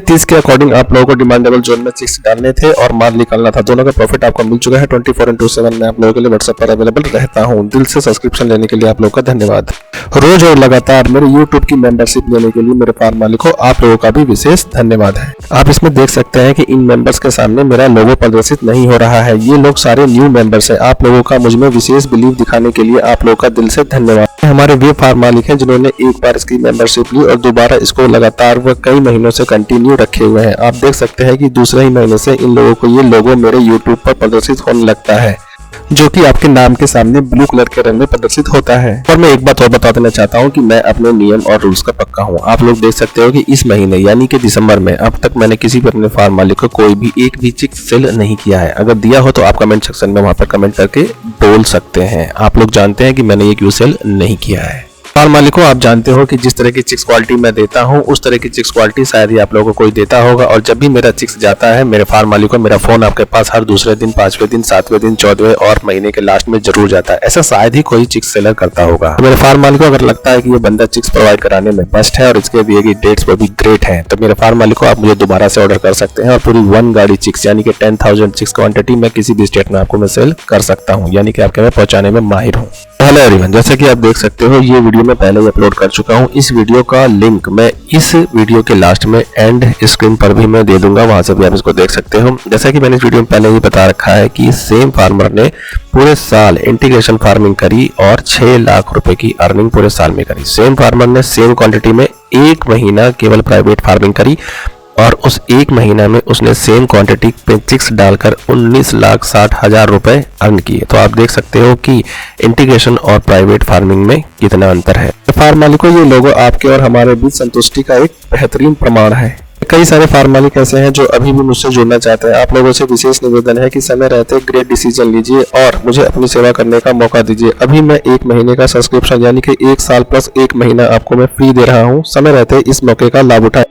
30 के अकॉर्डिंग आप लोगों को डिमांडेबल जोन में चिक्स डालने थे और माल निकालना था। दोनों का प्रॉफिट आपको मिल चुका है। 24/7 में आप लोगों के लिए व्हाट्सएप पर अवेलेबल रहता हूं। दिल से सब्सक्रिप्शन लेने के लिए आप लोगों का धन्यवाद। रोज और लगातार मेरे YouTube की मेंबरशिप लेने के लिए मेरे फार्म मालिकों आप लोगों का भी विशेष धन्यवाद है। आप इसमें देख सकते हैं कि इन मेंबर्स के सामने मेरा लोगो प्रदर्शित नहीं हो रहा है। ये लोग सारे न्यू मेंबर्स हैं। आप लोगों का मुझ में विशेष बिलीव दिखाने के लिए आप लोगों का दिल से धन्यवाद। हमारे वे फार्म मालिक हैं जिन्होंने एक बार इसकी मेंबरशिप ली और दोबारा इसको लगातार व कई महीनों से कंटिन्यू रखे हुए हैं। आप देख सकते हैं कि दूसरे ही महीने से इन लोगों को ये लोगो मेरे YouTube पर प्रदर्शित होने लगता है, जो कि आपके नाम के सामने ब्लू कलर के रंग में प्रदर्शित होता है। और मैं एक बात और बता देना चाहता हूं कि मैं अपने नियम और रूल्स का पक्का हूं। आप लोग देख सकते हो कि इस महीने यानी कि दिसंबर में अब तक मैंने किसी भी अपने फार्म मालिक को कोई भी एक भी चिक्स सेल नहीं किया है। अगर दिया हो तो आप कमेंट सेक्शन में वहां पर कमेंट करके बोल सकते हैं। आप लोग जानते हैं कि मैंने ये क्यों सेल नहीं किया है। फार्म मालिकों, आप जानते हो कि जिस तरह की चिक्स क्वालिटी मैं देता हूं उस तरह की चिक्स क्वालिटी शायद ही आप लोगों को कोई देता होगा। और जब भी मेरा चिक्स जाता है मेरे फार्म मालिकों, मेरा फोन आपके पास हर दूसरे दिन, 5वें दिन, 7वें दिन, 14वें और महीने के लास्ट में जरूर जाता है। ऐसा शायद ही कोई चिक्स सेलर करता होगा। मेरे फार्म मालिकों, अगर लगता है कि ये बंदा चिक्स प्रोवाइड कराने में बेस्ट है और इसके दिए गई डेट्स वो भी ग्रेट है, तो मेरे फार्म मालिकों आप मुझे दोबारा से ऑर्डर कर सकते हैं और पूरी 1 गाड़ी चिक्स यानी कि 10,000 चिक्स क्वांटिटी में किसी भी स्टेट में आपको मैं सेल कर सकता हूँ, यानी कि आपके मैं पहुंचाने में माहिर हूँ। हेलो एवरीवन, जैसे कि आप देख सकते हो ये वीडियो मैं पहले ही अपलोड कर चुका हूं। इस वीडियो का लिंक मैं इस वीडियो के लास्ट में एंड स्क्रीन पर भी मैं दे दूंगा, वहां से भी आप इसको देख सकते हो। जैसा कि मैंने इस वीडियो में पहले ही बता रखा है कि सेम फार्मर ने पूरे साल इंटीग्रेशन फार्मिंग करी और 6 लाख रुपए की अर्निंग पूरे साल में करी। सेम फार्मर ने सेम क्वांटिटी में 1 महीना केवल प्राइवेट फार्मिंग करी और उस 1 महीना में उसने सेम क्वांटिटी पे चिक्स डालकर 19,60,000 रुपए अर्न किए। तो आप देख सकते हो कि इंटीग्रेशन और प्राइवेट फार्मिंग में कितना अंतर है। तो फार्म मालिकों, ये लोगो आपके और हमारे बीच संतुष्टि का एक बेहतरीन प्रमाण है। कई सारे फार्म मालिक ऐसे हैं जो अभी भी मुझसे जुड़ना चाहते हैं। आप लोगों से विशेष निवेदन है कि समय रहते ग्रेट डिसीजन लीजिए और मुझे अपनी सेवा करने का मौका दीजिए। अभी मैं 1 महीने का सब्सक्रिप्शन यानी कि 1 साल प्लस 1 महीना आपको मैं फ्री दे रहा हूँ। समय रहते इस मौके का लाभ उठाएं।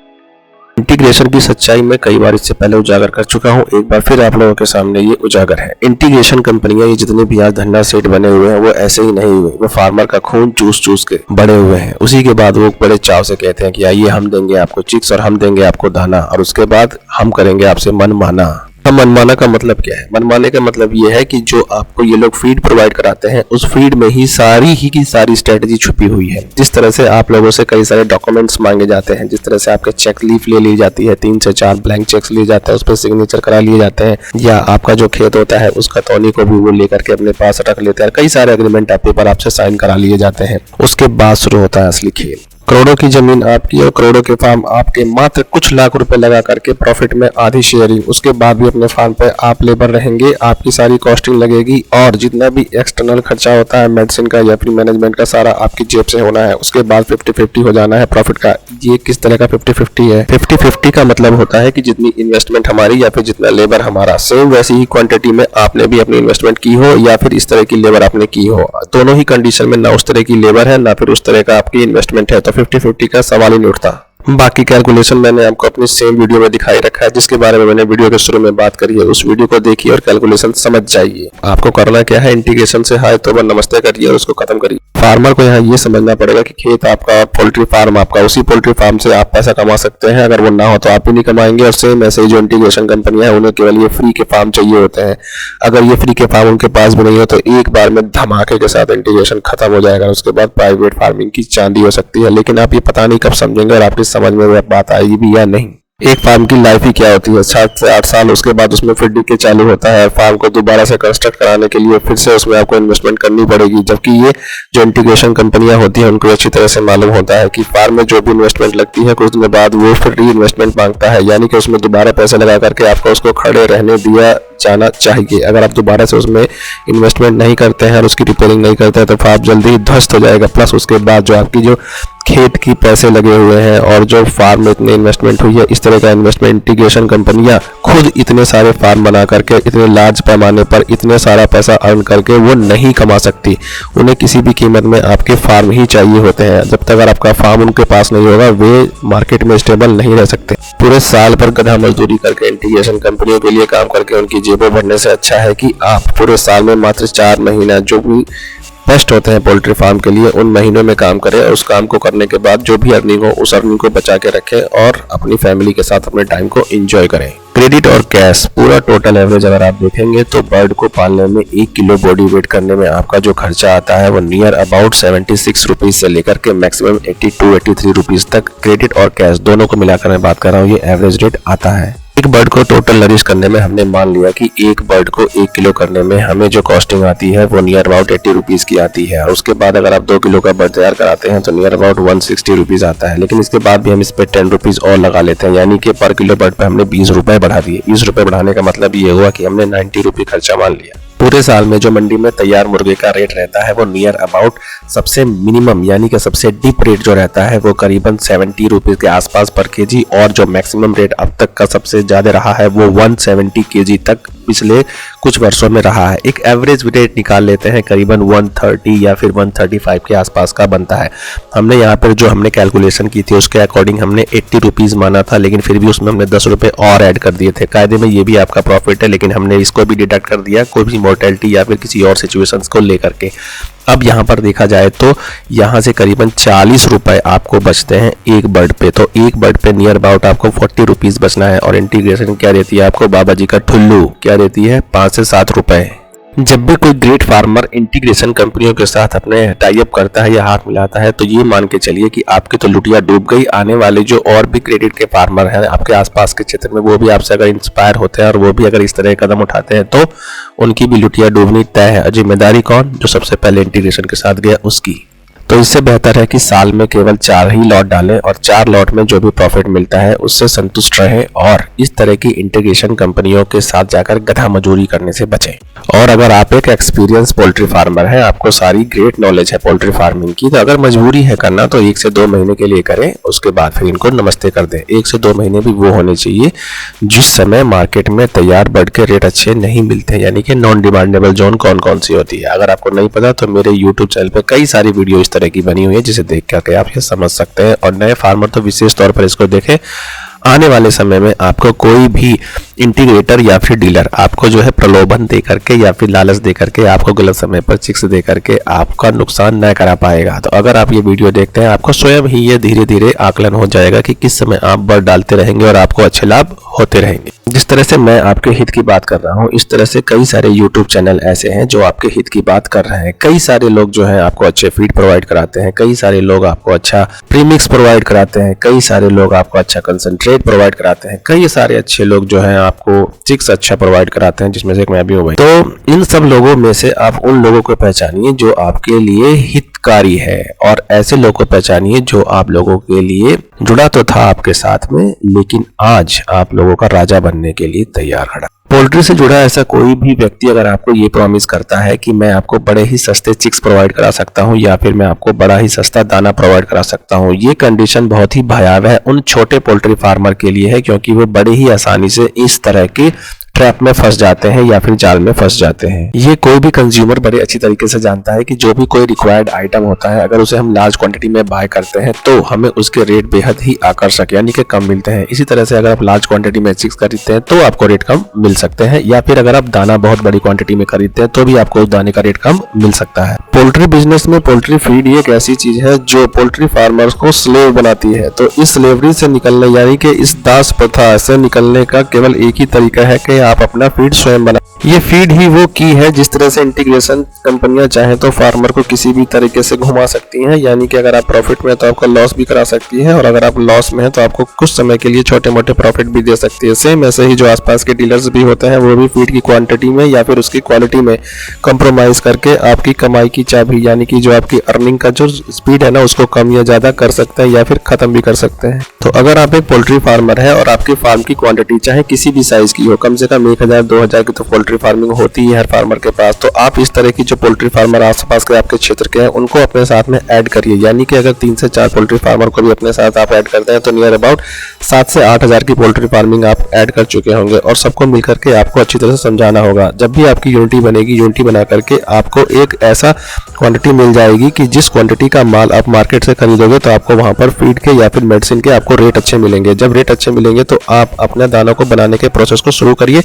इंटीग्रेशन की सच्चाई मैं कई बार इससे पहले उजागर कर चुका हूं, एक बार फिर आप लोगों के सामने ये उजागर है। इंटीग्रेशन कंपनियां ये जितने भी आज धन्ना सेठ बने हुए हैं वो ऐसे ही नहीं हुए, वो फार्मर का खून चूस चूस के बड़े हुए हैं। उसी के बाद वो बड़े चाव से कहते हैं कि आइए हम देंगे आपको चिक्स और हम देंगे आपको दाना और उसके बाद हम करेंगे आपसे मनमाना। मनमाना का मतलब क्या है? मनमाने का मतलब ये है कि जो आपको ये लोग फीड प्रोवाइड कराते हैं उस फीड में ही की सारी स्ट्रेटजी छुपी हुई है। जिस तरह से आप लोगों से कई सारे डॉक्यूमेंट्स मांगे जाते हैं, जिस तरह से आपके चेक लीफ ले ली जाती है, 3 से 4 ब्लैंक चेक्स लिए जाते हैं, उस पर सिग्नेचर करा लिए जाते हैं, या आपका जो खेत होता है उस खतौनी को भी वो लेकर के अपने पास रख लेते हैं। कई सारे एग्रीमेंट पेपर आपसे साइन करा लिए जाते हैं। उसके बाद शुरू होता है असली खेल। करोड़ों की जमीन आपकी और करोड़ों के फार्म आपके, मात्र कुछ लाख रुपए लगा करके प्रॉफिट में आधी शेयरिंग। उसके बाद भी अपने फार्म पे आप लेबर रहेंगे, आपकी सारी कॉस्टिंग लगेगी और जितना भी एक्सटर्नल खर्चा होता है मेडिसिन का या फिर मैनेजमेंट का सारा आपकी जेब से होना है। उसके बाद 50-50 हो जाना है प्रॉफिट का। ये किस तरह का 50-50 है? 50-50 का मतलब होता है कि जितनी इन्वेस्टमेंट हमारी या फिर जितना लेबर हमारा, सेम वैसी ही क्वांटिटी में आपने भी अपनी इन्वेस्टमेंट की हो या फिर इस तरह की लेबर आपने की हो। दोनों ही कंडीशन में ना उस तरह की लेबर है ना फिर उस तरह का आपकी इन्वेस्टमेंट है, तो 50-50 का सवाल ही नहीं उठता। बाकी कैलकुलेशन मैंने आपको अपनी सेम वीडियो में दिखाई रखा है, जिसके बारे में मैंने वीडियो के शुरू में बात करी है। उस वीडियो को देखिए और कैलकुलेशन समझ जाइए। आपको करना क्या है, इंटीग्रेशन से हाय तौबा नमस्ते करिए और उसको खत्म करिए। फार्मर को यहाँ ये समझना पड़ेगा कि खेत आपका और पोल्ट्री फार्म आपका, उसी पोल्ट्री फार्म से आप पैसा कमा सकते हैं। अगर वो ना हो तो आप भी नहीं कमाएंगे। और सेम ऐसे ही जो इंटीग्रेशन कंपनियां हैं उन्हें केवल ये फ्री के फार्म चाहिए होते हैं। अगर ये फ्री के फार्म उनके पास भी नहीं हो तो एक बार में धमाके के साथ इंटीग्रेशन खत्म हो जाएगा। उसके बाद प्राइवेट फार्मिंग की चांदी हो सकती है, लेकिन आप ये पता नहीं कब समझेंगे और आपकी समझ में बात आएगी भी या नहीं। एक फार्म की लाइफ ही क्या होती है? 7 से 8 साल। उसके बाद उसमें फिर डीके चालू होता है। फार्म को दोबारा से कंस्ट्रक्ट कराने के लिए फिर से उसमें आपको इन्वेस्टमेंट करनी पड़ेगी। जबकि ये जो इंटीग्रेशन कंपनियां होती हैं उनको अच्छी तरह से मालूम होता है कि फार्म में जो भी इन्वेस्टमेंट लगती है कुछ दिन बाद वो फिर री इन्वेस्टमेंट मांगता है, यानी कि उसमें दोबारा पैसे लगा करके आपको उसको खड़े रहने दिया जाना चाहिए। अगर आप दोबारा से उसमें इन्वेस्टमेंट नहीं करते हैं और उसकी रिपेयरिंग नहीं करते हैं तो फार्म जल्दी ही ध्वस्त हो जाएगा। प्लस उसके बाद जो आपकी जो खेत की पैसे लगे हुए हैं और जो फार्म में इतनी इन्वेस्टमेंट हुई है, इस तरह का इन्वेस्टमेंट इंटीग्रेशन कंपनियां खुद इतने सारे फार्म बना करके इतने लार्ज पैमाने पर इतने सारा पैसा अर्न करके वो नहीं कमा सकती। उन्हें किसी भी कीमत में आपके फार्म ही चाहिए होते हैं। जब तक अगर आपका फार्म उनके पास नहीं होगा वे मार्केट में स्टेबल नहीं रह सकते। पूरे साल भर गधा मजदूरी करके इंटीग्रेशन कंपनियों के लिए काम करके उनकी जेबों भरने से अच्छा है कि आप पूरे साल में मात्र 4 महीना जो भी बेस्ट होते हैं पोल्ट्री फार्म के लिए। उन महीनों में काम करें और उस काम को करने के बाद जो भी अर्निंग हो उस अर्निंग को बचा के रखें और अपनी फैमिली के साथ अपने टाइम को एंजॉय करें। क्रेडिट और कैश पूरा टोटल एवरेज अगर आप देखेंगे तो बर्ड को पालने में 1 किलो बॉडी वेट करने में आपका जो खर्चा आता है वो नियर अबाउट 76 रुपीज से लेकर के मैक्सिमम 82-83 रुपीज तक क्रेडिट और कैश दोनों को मिलाकर मैं बात कर रहा हूँ, ये एवरेज रेट आता है। एक बर्ड को टोटल नरिश करने में हमने मान लिया कि एक बर्ड को 1 किलो करने में हमें जो कॉस्टिंग आती है वो नियर अबाउट 80 रुपीज की आती है। और उसके बाद अगर आप 2 किलो का बर्ड तैयार कराते हैं तो नियर अबाउट 160 रुपीज आता है। लेकिन इसके बाद भी हम इस पे 10 रुपीज और लगा लेते हैं, यानी कि पर किलो बर्ड पे हमने 20 रुपए बढ़ा दिए। 20 रुपए बढ़ाने का मतलब ये हुआ कि हमने 90 रुपये खर्चा मान लिया। पूरे साल में जो मंडी में तैयार मुर्गे का रेट रहता है वो नियर अबाउट सबसे मिनिमम यानी कि सबसे डीप रेट जो रहता है वो करीबन 70 रुपीज के आसपास पर केजी, और जो मैक्सिमम रेट अब तक का सबसे ज्यादा रहा है वो 170 केजी तक पिछले कुछ वर्षों में रहा है। एक एवरेज रेट निकाल लेते हैं करीबन 130 या फिर 135 के आसपास का बनता है। हमने यहाँ पर जो हमने कैलकुलेशन की थी उसके अकॉर्डिंग हमने 80 रुपीज माना था, लेकिन फिर भी उसमें हमने 10 रुपए और ऐड कर दिए थे। कायदे में ये भी आपका प्रॉफिट है, लेकिन हमने इसको भी डिडक्ट कर दिया कोई भी मोर्टेलिटी या फिर किसी और सिचुएशंस को लेकर के। अब यहाँ पर देखा जाए तो यहाँ से करीबन 40 रुपए आपको बचते हैं एक बर्ड पे, तो एक बर्ड पे नियर अबाउट आपको 40 रुपीज बचना है। और इंटीग्रेशन क्या रहती है आपको, बाबा जी का ठुल्लू क्या रहती है, 5 से 7 रुपए। जब भी कोई ग्रेट फार्मर इंटीग्रेशन कंपनियों के साथ अपने टाई अप करता है या हाथ मिलाता है तो ये मान के चलिए कि आपकी तो लुटिया डूब गई। आने वाले जो और भी क्रेडिट के फार्मर हैं आपके आसपास के क्षेत्र में वो भी आपसे अगर इंस्पायर होते हैं और वो भी अगर इस तरह कदम उठाते हैं तो उनकी भी लुटिया डूबनी तय है। जिम्मेदारी कौन, जो सबसे पहले इंटीग्रेशन के साथ गया उसकी। तो इससे बेहतर है कि साल में केवल 4 ही लॉट डालें और 4 लॉट में जो भी प्रॉफिट मिलता है उससे संतुष्ट रहें और इस तरह की इंटीग्रेशन कंपनियों के साथ जाकर गधा मजूरी करने से बचें। और अगर आप एक एक्सपीरियंस पोल्ट्री फार्मर हैं, आपको सारी ग्रेट नॉलेज है पोल्ट्री फार्मिंग की, तो अगर मजबूरी है करना तो 1 से 2 महीने के लिए करें, उसके बाद फिर इनको नमस्ते कर दें। 1 से 2 महीने भी वो होने चाहिए जिस समय मार्केट में तैयार बर्ड के रेट अच्छे नहीं मिलते, यानी कि नॉन डिमांडेबल जोन कौन कौन सी होती है। अगर आपको नहीं पता तो मेरे यूट्यूब चैनल पर कई सारी वीडियो इस तरह की बनी हुई है जिसे देख करके आप ये समझ सकते हैं। और नए फार्मर तो विशेष तौर पर इसको देखें। आने वाले समय में आपको कोई भी इंटीग्रेटर या फिर डीलर आपको जो है प्रलोभन दे करके या फिर लालच दे करके आपको गलत समय पर चिक्स दे करके आपका नुकसान न करा पाएगा। तो अगर आप ये वीडियो देखते हैं आपको स्वयं ही ये धीरे धीरे आकलन हो जाएगा कि किस समय आप बर्ड डालते रहेंगे और आपको अच्छे लाभ होते रहेंगे। जिस तरह से मैं आपके हित की बात कर रहा हूँ इस तरह से कई सारे यूट्यूब चैनल ऐसे हैं जो आपके हित की बात कर रहे हैं। कई सारे लोग जो है आपको अच्छे फीड प्रोवाइड कराते हैं, कई सारे लोग आपको अच्छा प्रीमिक्स प्रोवाइड कराते हैं, कई सारे लोग आपको अच्छा कंसंट्रेट प्रोवाइड कराते हैं, कई सारे अच्छे लोग जो है आपको चिक्स अच्छा प्रोवाइड कराते हैं, जिसमें से एक मैं भी हूँ भाई। तो इन सब लोगों में से आप उन लोगों को पहचानिए जो आपके लिए हितकारी है और ऐसे लोगों को पहचानिए जो आप लोगों के लिए जुड़ा तो था आपके साथ में लेकिन आज आप लोगों का राजा बनने के लिए तैयार खड़ा। पोल्ट्री से जुड़ा ऐसा कोई भी व्यक्ति अगर आपको ये प्रॉमिस करता है कि मैं आपको बड़े ही सस्ते चिक्स प्रोवाइड करा सकता हूं या फिर मैं आपको बड़ा ही सस्ता दाना प्रोवाइड करा सकता हूं, ये कंडीशन बहुत ही भयावह उन छोटे पोल्ट्री फार्मर के लिए है, क्योंकि वो बड़े ही आसानी से इस तरह के ट्रैप में फंस जाते हैं या फिर जाल में फंस जाते हैं। ये कोई भी कंज्यूमर बड़े अच्छी तरीके से जानता है कि जो भी कोई रिक्वायर्ड आइटम होता है अगर उसे हम लार्ज क्वांटिटी में बाय करते हैं तो हमें उसके रेट बेहद ही आकर्षक यानी कि कम मिलते हैं। इसी तरह से अगर आप लार्ज क्वांटिटी में चिक्स खरीदते हैं तो आपको रेट कम मिल सकते हैं, या फिर अगर आप दाना बहुत बड़ी क्वांटिटी में खरीदते हैं तो भी आपको उस दाने का रेट कम मिल सकता है। पोल्ट्री बिजनेस में पोल्ट्री फीड एक ऐसी चीज है जो पोल्ट्री फार्मर्स को स्लेव बनाती है। तो इस स्लेवरी से निकलने यानी कि इस दास प्रथा से निकलने का केवल एक ही तरीका है कि आप अपना फीड स्वयं बना। ये फीड ही वो की है जिस तरह से इंटीग्रेशन कंपनियां चाहें तो फार्मर को किसी भी तरीके से घुमा सकती हैं, यानी कि अगर आप प्रॉफिट में है तो आपका लॉस भी करा सकती है और अगर आप लॉस में है तो आपको कुछ समय के लिए छोटे मोटे प्रॉफिट भी दे सकती है। सेम ऐसे ही जो आसपास के डीलर्स भी होते हैं वो भी फीड की क्वांटिटी में या फिर उसकी क्वालिटी में कॉम्प्रोमाइज करके आपकी कमाई की चाबी यानी कि जो आपकी अर्निंग का जो स्पीड है ना उसको कम या ज्यादा कर सकते हैं या फिर खत्म भी कर सकते हैं। तो अगर आप एक पोल्ट्री फार्मर है और आपकी फार्म की क्वांटिटी चाहे किसी भी साइज की हो, कम से कम 1000-2000 की तो पोल्ट्री फार्मिंग होती है हर फार्मर के पास, तो आप इस तरह की जो पोल्ट्री फार्मर आसपास के आपके क्षेत्र के हैं उनको अपने साथ में ऐड करिए। यानी कि अगर 3 से 4 पोल्ट्री फार्मर को भी अपने साथ आप ऐड करते हैं तो नियर अबाउट 7 से 8000 की पोल्ट्री फार्मिंग आप ऐड कर चुके होंगे और सबको मिलकर के आपको अच्छी तरह से समझाना होगा। जब भी आपकी यूनिटी बनेगी, यूनिटी बना करके आपको एक ऐसा क्वांटिटी मिल जाएगी कि जिस क्वांटिटी का माल आप मार्केट से खरीदोगे तो आपको वहां पर फीड के या फिर मेडिसिन के आपको रेट अच्छे मिलेंगे। जब रेट अच्छे मिलेंगे तो आप अपने दानों को बनाने के प्रोसेस को शुरू करिए।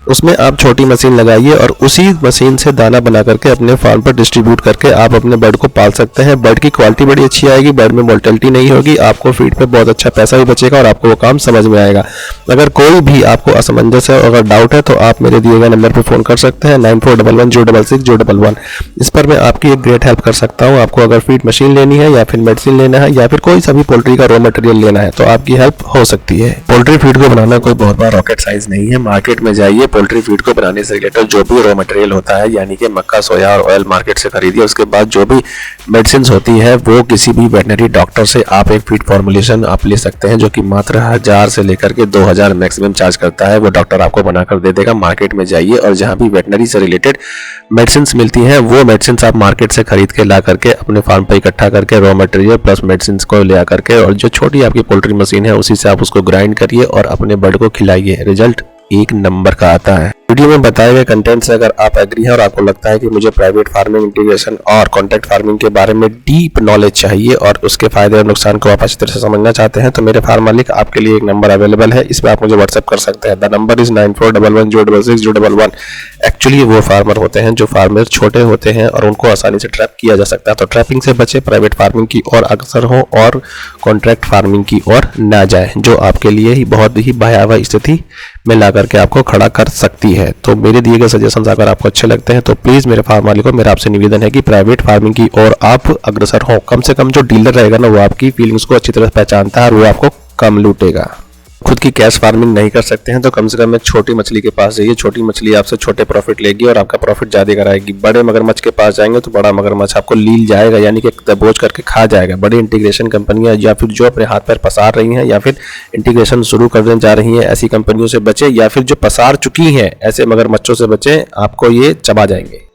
उसमें आप छोटी मशीन लगाइए और उसी मशीन से दाना बना करके अपने फार्म पर डिस्ट्रीब्यूट करके आप अपने बर्ड को पाल सकते हैं। बर्ड की क्वालिटी बड़ी अच्छी आएगी, बर्ड में मोर्टेलिटी नहीं होगी, आपको फीड पे बहुत अच्छा पैसा भी बचेगा और आपको वो काम समझ में आएगा। अगर कोई भी आपको असमंजस है, अगर डाउट है, तो आप मेरे दिए गए नंबर पर फोन कर सकते हैं 9411066011। इस पर मैं आपकी एक ग्रेट हेल्प कर सकता हूँ। आपको अगर फीड मशीन लेनी है या फिर मेडिसिन लेना है या फिर कोई सा भी पोल्ट्री का रॉ मटेरियल लेना है तो आपकी हेल्प हो सकती है। पोल्ट्री फीड को बनाना कोई बहुत बड़ा रॉकेट साइंस नहीं है। मार्केट में जाइए, पोल्ट्री फीड को बनाने से रिलेटेड जो भी रॉ मटेरियल होता है यानी कि मक्का, सोया और ऑयल मार्केट से खरीदिए। उसके बाद जो भी मेडिसिन होती है वो किसी भी वेटनरी डॉक्टर से आप एक फीड फॉर्मुलेशन आप ले सकते हैं जो कि मात्र 1000 से लेकर के 2000 मैक्सिमम चार्ज करता है। वो डॉक्टर आपको बनाकर दे देगा। मार्केट में जाइए और जहां भी वेटनरी से रिलेटेड मेडिसिन मिलती हैं वो मेडिसिन आप मार्केट से खरीद के ला करके अपने फार्म पर इकट्ठा करके रॉ मटेरियल प्लस मेडिसिन को ले आकर के और जो छोटी आपकी पोल्ट्री मशीन है उसी से आप उसको ग्राइंड करिए और अपने बर्ड को खिलाइए। रिजल्ट एक नंबर का आता है। वीडियो में बताए गए कंटेंट से अगर आप एग्री हैं और आपको लगता है कि मुझे प्राइवेट फार्मिंग, इंटीग्रेशन और कॉन्ट्रैक्ट फार्मिंग के बारे में डीप नॉलेज चाहिए और उसके फायदे और नुकसान को आप अच्छी तरह से समझना चाहते हैं तो मेरे फार्म मालिक आपके लिए एक नंबर अवेलेबल है। इस पर आप मुझे व्हाट्सएप कर सकते हैं। The number is 9411066011। एक्चुअली वो फार्मर होते हैं जो फार्मर छोटे होते हैं और उनको आसानी से ट्रैप किया जा सकता है। तो ट्रैपिंग से बचे, प्राइवेट फार्मिंग की ओर अग्रसर हो और कॉन्ट्रैक्ट फार्मिंग की ओर ना जाए जो आपके लिए ही बहुत ही भयावह स्थिति में ला करके आपको खड़ा कर सकती है। तो मेरे दिए गए सजेशंस अगर आपको अच्छे लगते हैं तो प्लीज़ मेरे फार्म मालिक को मेरा आपसे निवेदन है कि प्राइवेट फार्मिंग की ओर आप अग्रसर हो। कम से कम जो डीलर रहेगा ना वो आपकी फीलिंग्स को अच्छी तरह पहचानता है और वो आपको कम लूटेगा। खुद की कैश फार्मिंग नहीं कर सकते हैं तो कम से कम एक छोटी मछली के पास जाइए। छोटी मछली आपसे छोटे प्रॉफिट लेगी और आपका प्रॉफिट ज़्यादा कराएगी। बड़े मगरमच्छ के पास जाएंगे तो बड़ा मगरमच्छ आपको लील जाएगा यानी कि दबोच करके खा जाएगा। बड़ी इंटीग्रेशन कंपनियां या फिर जो अपने हाथ पैर पसार रही हैं या फिर इंटीग्रेशन शुरू करने जा रही हैं ऐसी कंपनियों से बचे या फिर जो पसार चुकी हैं ऐसे मगरमच्छों से बचे, आपको ये चबा जाएंगे।